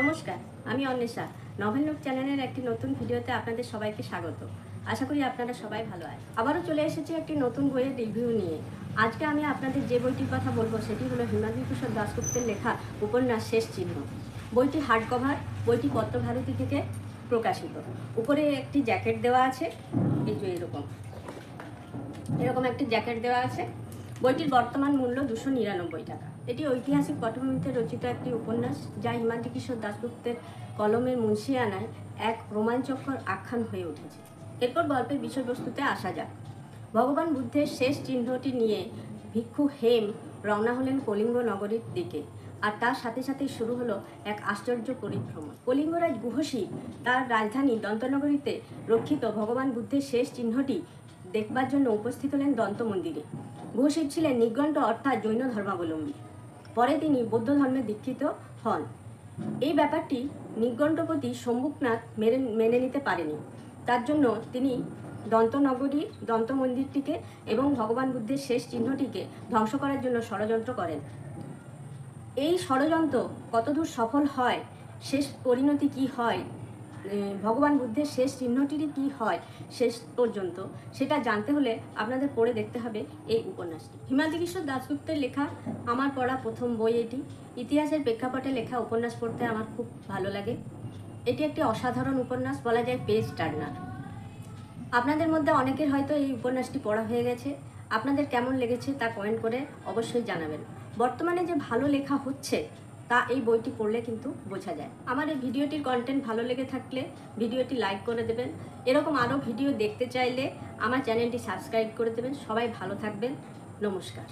নমস্কার, আমি Anwesha. Novel look চ্যানেলের একটি নতুন ভিডিওতে আপনাদের সবাইকে স্বাগত। আশা করি আপনারা সবাই ভালো আছেন। আবারও চলে এসেছি একটি নতুন বইয়ের রিভিউ নিয়ে। আজকে আমি আপনাদের যে বইটির কথা বলবো সেটি হলো হিমাদ্রি প্রসাদ দাশগুপ্তের লেখা উপন্যাস শেষ চিহ্ন। বইটি হার্ড কভার, বইটি পত্রভারতী থেকে প্রকাশিত। উপরে একটি জ্যাকেট দেওয়া আছে, এই যে এরকম একটি জ্যাকেট দেওয়া আছে। বইটির বর্তমান মূল্য 299 টাকা। এটি ঐতিহাসিক পটভূমিতে রচিত একটি উপন্যাস, যা হিমাদ্রি কিশোর দাশগুপ্তের কলমের মুন্সিয়ানায় এক রোমাঞ্চকর আখ্যান হয়ে উঠেছে। এরপর গল্পের বিষয়বস্তুতে আসা যাক। ভগবান বুদ্ধের শেষ চিহ্নটি নিয়ে ভিক্ষু হেম রওনা হলেন কলিঙ্গ নগরীর দিকে, আর তার সাথে সাথেই শুরু হলো এক আশ্চর্য পরিভ্রমণ। কলিঙ্গরাজ গুহশিব তার রাজধানী দন্তনগরীতে রক্ষিত ভগবান বুদ্ধের শেষ চিহ্নটি দেখবার জন্য উপস্থিত হলেন দন্ত মন্দিরে। গুহশিব ছিলেন নির্ঘণ্ট অর্থাৎ জৈন ধর্মাবলম্বী। পরে তিনি বৌদ্ধ ধর্মে দীক্ষিত হন। এই ব্যাপারটি নির্ঘণ্টপতি শম্ভুকনাথ মেনে নিতে পারেনি। তার জন্য তিনি দন্ত মন্দিরটিকে এবং ভগবান বুদ্ধের শেষ চিহ্নটিকে ধ্বংস করার জন্য ষড়যন্ত্র করেন। এই ষড়যন্ত্র কতদূর সফল হয়, শেষ পরিণতি কি হয়, ভগবান বুদ্ধের শেষ চিহ্নটিরই কি হয় শেষ পর্যন্ত, সেটা জানতে হলে আপনাদের পড়ে দেখতে হবে এই উপন্যাসটি। হিমাদ্রি কিশোর দাশগুপ্তের লেখা আমার পড়া প্রথম বই এটি। ইতিহাসের প্রেক্ষাপটে লেখা উপন্যাস পড়তে আমার খুব ভালো লাগে। এটি একটি অসাধারণ উপন্যাস, বলা যায় পেজ টার্নার। আপনাদের মধ্যে অনেকের হয়তো এই উপন্যাসটি পড়া হয়ে গেছে। আপনাদের কেমন লেগেছে তা কমেন্ট করে অবশ্যই জানাবেন। বর্তমানে যে ভালো লেখা হচ্ছে তা এই বইটি পড়লে কিন্তু বোঝা যায়। আমার এই ভিডিওটির কন্টেন্ট ভালো লেগে থাকলে ভিডিওটি লাইক করে দেবেন। এরকম আরও ভিডিও দেখতে চাইলে আমার চ্যানেলটি সাবস্ক্রাইব করে দেবেন। সবাই ভালো থাকবেন। নমস্কার।